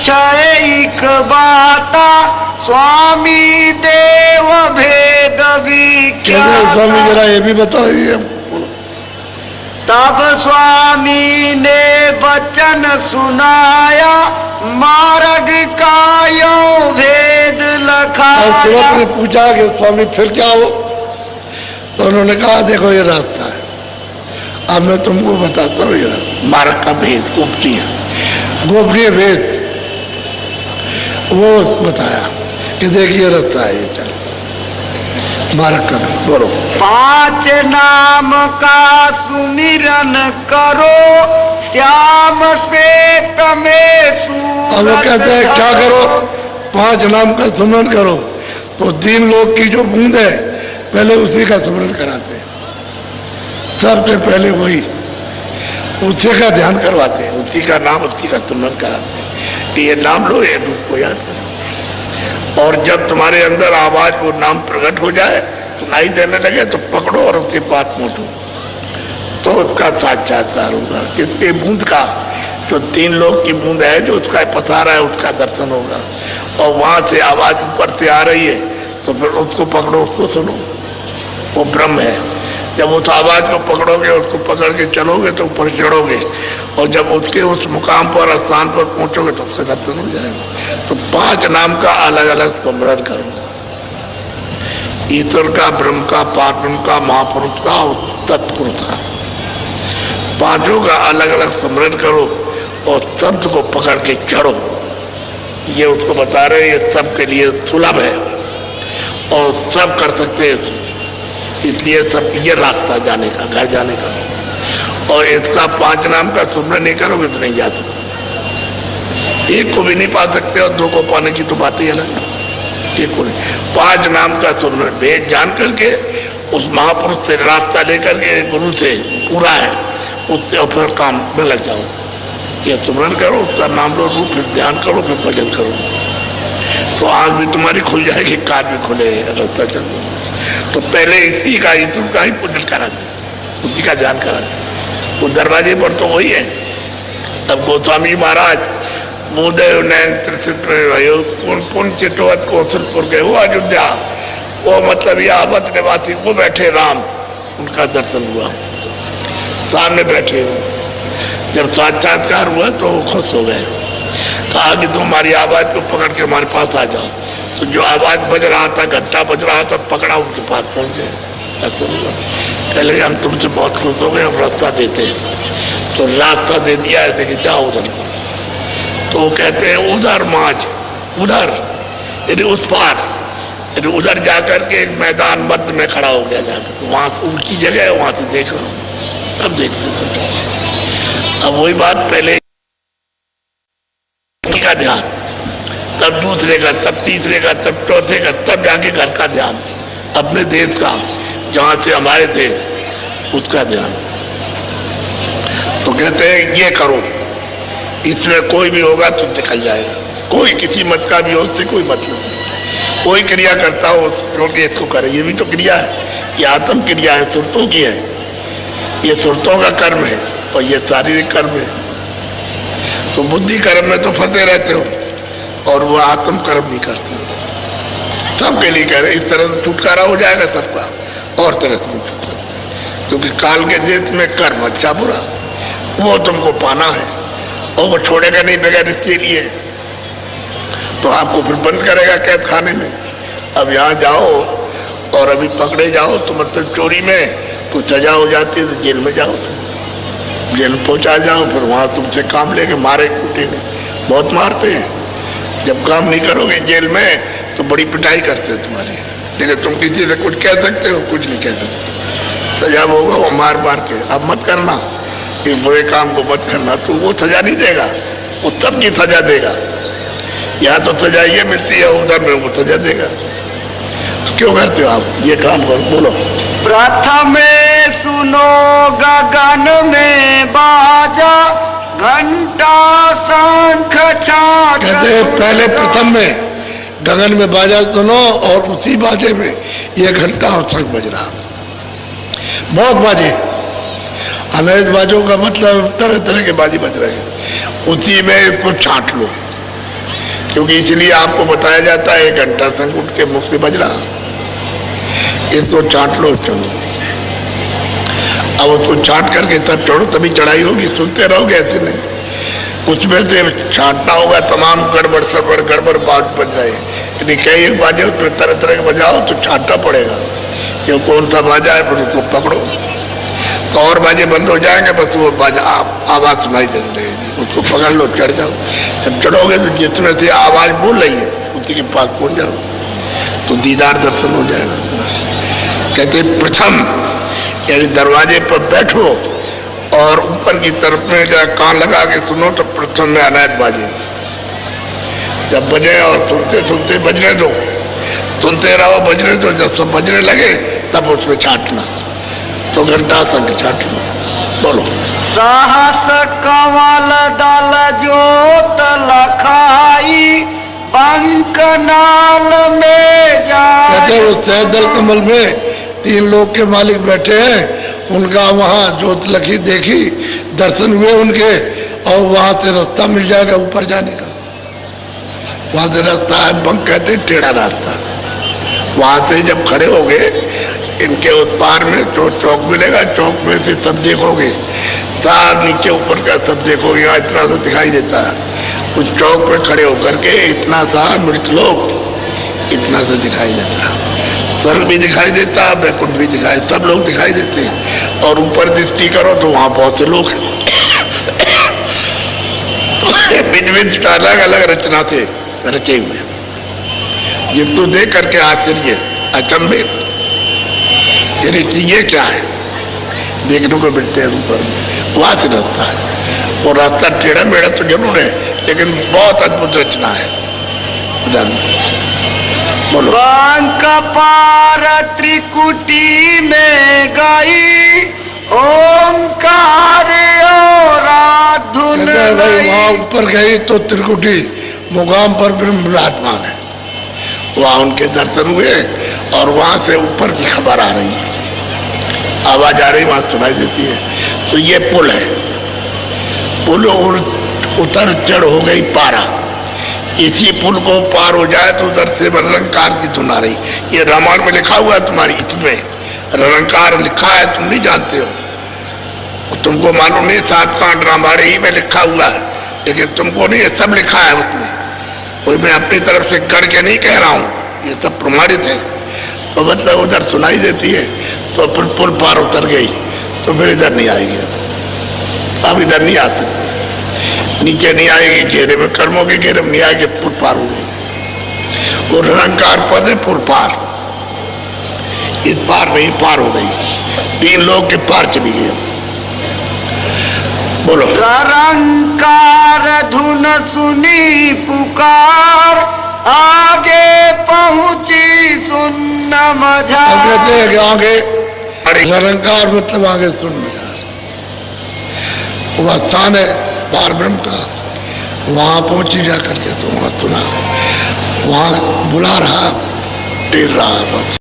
एक बाता स्वामी देव भेद विख्याता। स्वामी जरा ये भी बताइए। तब स्वामी ने वचन सुनाया मार्ग का यो भेद लखाया। सूरत ने पूछा कि स्वामी फिर क्या हो, तो उन्होंने कहा देखो ये रास्ता है, अब मैं तुमको बताता हूँ ये रास्ता। मार्ग का भेद गोपनीय भेद वो बताया कि देखिए रास्ता है ये, चलो मार्ग का भेद बोलो। 5 नाम का सुमिरन करो श्याम से तमें सूरत। अब वो कहते हैं क्या करो, 5 नाम का सुमरन करो। तो 3 लोग की जो बूंद है पहले उसी का सुमरन कराते हैं, सबसे पहले वही उसी का ध्यान करवाते हैं, उसी का नाम उसी का सुमरन कराते हैं कि ये नाम लो, ये रूप को याद करो। और जब तुम्हारे अंदर आवाज वो नाम प्रकट हो जाए, सुनाई देने लगे, तो पकड़ो और उसके पास मोटो, तो उसका साक्षात्कार होगा। किसके बूंद का? जो 3 लोग की बूंद है, जो उसका पसारा है, उसका दर्शन होगा। और वहां से आवाज ऊपर से आ रही है, तो फिर उसको पकड़ो, उसको सुनो, वो ब्रह्म है। जब उस आवाज को पकड़ोगे, उसको पकड़ के चलोगे तो ऊपर चढ़ोगे, और जब उसके उस मुकाम पर स्थान पर पहुंचोगे तो उसका दर्शन हो जाएगा। तो 5 नाम का अलग अलग स्मरण करो, ईश्वर का, ब्रह्म का, पारब्रह्म का, महापुरुष का और तत्पुरुष का, 5 का अलग अलग स्मरण करो और शब्द को पकड़ के चढ़ो। ये उसको बता रहे, ये सबके लिए सुलभ है और सब कर सकते हैं, इसलिए सब ये रास्ता जाने का, घर जाने का। और इसका 5 नाम का सुमरन नहीं करोगे तो नहीं जा सकते। एक को भी नहीं पा सकते और 2 को पाने की तो बात ही अलग है। एक को नहीं, 5 नाम का सुमरन भेद जान करके उस महापुरुष से रास्ता लेकर के, गुरु से पूरा है, उससे और फिर काम में लग जाओ। ये सुमरन करो, उसका नाम लो, रूप, फिर ध्यान करो, फिर भजन करो, तो आँख भी तुम्हारी खुल जाएगी, कान भी खुले, रास्ता चलो। तो पहले इसी का, ईश्वर का ही पूजन करा दे, उसी का ध्यान करा दे। वो दरवाजे पर तो वही है। अब गोस्वामी महाराज मुदेव नैन त्रिसित भयो पुन चितवत कौशलपुर गए, वो अयोध्या, वो मतलब यावत निवासी, वो बैठे राम, उनका दर्शन हुआ, सामने बैठे। जब साक्षात्कार हुआ तो वो खुश हो गए, कहा कि तुम हमारी आवाज को पकड़ के हमारे पास आ जाओ। तो जो आवाज बज रहा था, घंटा बज रहा था, पकड़ा, उनके पास पहुंच गए, दर्शन हुआ। पहले हम तुमसे बहुत खुश हो गए, हम रास्ता देते हैं, तो रास्ता दे दिया ऐसे कि जाओ उधर। तो वो कहते हैं उधर माज, उधर यदि उस पार, यदि उधर जाकर के एक मैदान मध्य में खड़ा हो गया, जाकर वहां से उनकी जगह है, वहां से देख रहा हूँ, तब देखते। अब वही बात, पहले का ध्यान, तब दूसरे का, तब तीसरे का, तब चौथे का, तब जाके घर का ध्यान, अपने देश का, जहां से हमारे थे, उसका ध्यान। तो कहते हैं ये करो, इसमें कोई भी होगा तो निकल जाएगा। कोई किसी मत का भी हो, उससे कोई मतलब नहीं। कोई क्रिया करता हो क्योंकि इसको करे, ये भी तो क्रिया है, ये आत्म क्रिया है, सुरतों की है, ये सुरतों का कर्म है और ये शारीरिक कर्म है। तो बुद्धि कर्म में तो फंसे रहते हो और वो आत्म कर्म नहीं करते हो। सबके लिए कह रहे, इस तरह से छुटकारा हो जाएगा सबका, और तरह से छूट सकता है, क्योंकि काल के देश में कर्म अच्छा बुरा वो तुमको पाना है, और वो छोड़ेगा नहीं बगैर इसके लिए, तो आपको फिर बंद करेगा कैद खाने में। अब यहाँ जाओ और अभी पकड़े जाओ तो मतलब चोरी में तो सजा हो जाती है, तो जेल में जाओ, तुम जेल में पहुँचा जाओ, फिर वहाँ तुमसे काम लेके मारे कूटेंगे, बहुत मारते हैं। जब काम नहीं करोगे जेल में तो बड़ी पिटाई करते हैं तुम्हारी, लेकिन तुम किसी से कुछ कह सकते हो? कुछ नहीं कह सकते, सजा होगा वो मार मार के। अब मत करना, इस बुरे काम को मत करना, तो वो सजा नहीं देगा, वो तब की सजा देगा। यहाँ तो सजा ये मिलती है, उधर में वो सजा देगा। तो क्यों करते हो आप ये काम? करो, बोलो। प्रथम सुनो गगन में बाजा घंटा शंख छाट। कहते हैं पहले प्रथम में गगन में बाजा सुनो, और उसी बाजे में ये घंटा और शंख बज रहा, बहुत बाजे, अनैध बाजों का मतलब तरह तरह के बाजी बज रहे हैं, उसी में इसको छांट लो, क्योंकि इसलिए आपको बताया जाता है 1 घंटा संग उठ के मुख से बज रहा, इसको छांट लो चलो। अब उसको छांट करके तब चढ़ो, तभी चढ़ाई होगी। सुनते रहोगे ऐसे नहीं, उसमें से छांटना होगा, तमाम गड़बड़ सड़बड़ गड़बड़ बात बज जाए। यदि कई एक बाजे उसमें तरह तरह के बजाओ तो छांटना पड़ेगा, जो कौन सा बाजा है फिर उसको पकड़ो। तो और बाजे बंद हो जाएंगे, बस वो बाजा आवाज़ सुनाई देने लगेगी, उसको पकड़ लो, चढ़ जाओ। जब चढ़ोगे तो जिसमें से आवाज़ बोल रही है उसी के पास पहुँच जाओ, तो दीदार दर्शन हो जाएगा। कहते प्रथम यानी दरवाजे पर बैठो और ऊपर की तरफ में जरा कान लगा के सुनो तो प्रथम में अनायत बाजे। जब बजे और सुनते सुनते बजने दो, सुनते रहो बजने दो। जब सब बजने लगे तब उसमें छाटना, तो घंटा संग छाटना। बोलो। सहस कमल दल जोत लखाई बंकनाल में जाए। कहते वो सहदल कमल में 3 लोग के मालिक बैठे हैं, उनका वहाँ जोत लखी देखी, दर्शन हुए उनके, और वहाँ से रास्ता मिल जाएगा ऊपर जाने का। वहाँ से रास्ता है, बंक कहते टेढ़ा रास्ता। वहाँ से जब खड़े हो गए, इनके उस पार में जो चौक मिलेगा, चौक में से सब देखोगे, सार नीचे ऊपर का सब देखोगे। यहाँ इतना सा दिखाई देता है, उस चौक पे खड़े होकर के इतना सा मृतलोक इतना सा दिखाई देता है। स्वर्ग भी दिखाई देता है, वैकुंठ भी दिखाई, सब लोग दिखाई देते हैं। और ऊपर दृष्टि करो तो वहाँ बहुत से लोग हैं, विध अलग अलग रचना से रचे हुए, जिनको देख करके आश्चर्य अचंभे, ये क्या है देखने को मिलते हैं ऊपर। वहाँ से रास्ता है, वो रास्ता टेढ़ा मेढ़ा तो जरूर है, लेकिन बहुत अद्भुत रचना है। बोलो। बंक पार त्रिकुटी में गई ओंकार और धुन भाई वहाँ ऊपर गई तो त्रिकुटी मुकाम पर ब्रह्म विराजमान है, वहाँ उनके दर्शन हुए और वहाँ से ऊपर की खबर आ रही है, आवाज आ रही, वहाँ सुनाई देती है। तो ये पुल है, पुल उतर चढ़ हो गई पारा। इसी पुल को पार हो जाए तो उधर से रंकार की धुन आ रही। ये रामायण में लिखा हुआ है तुम्हारी, इसमें रंकार लिखा है, तुम नहीं जानते हो, तुमको मालूम नहीं। 7 कांड रामायण ही में लिखा हुआ है, लेकिन तुमको नहीं, ये सब लिखा है उसमें। कोई मैं अपनी तरफ से गढ़ के नहीं कह रहा हूँ, ये सब प्रमाणित है। तो मतलब उधर सुनाई देती है, तो फिर पुल पार उतर गई तो फिर इधर नहीं आएगी। अब इधर नहीं आ सकती, नीचे नहीं आएगी, घेरे में कर्मों के घेरे में नहीं आएगी, पुल पार हो गई। वो रंकार पद है, पुल पार, इस पार नहीं, पार हो गई, 3 लोग के पार चली गई। बोलो। रंकार धुन सुनी पुकार आगे पहुंची सुन मझा। अब कहते हैं कि आगे रंकार मतलब आगे सुन मझा, वह स्थान है पार ब्रह्म का, वहाँ पहुंची जा करके तो वहाँ सुना, वहाँ बुला रहा, टेर रहा बस।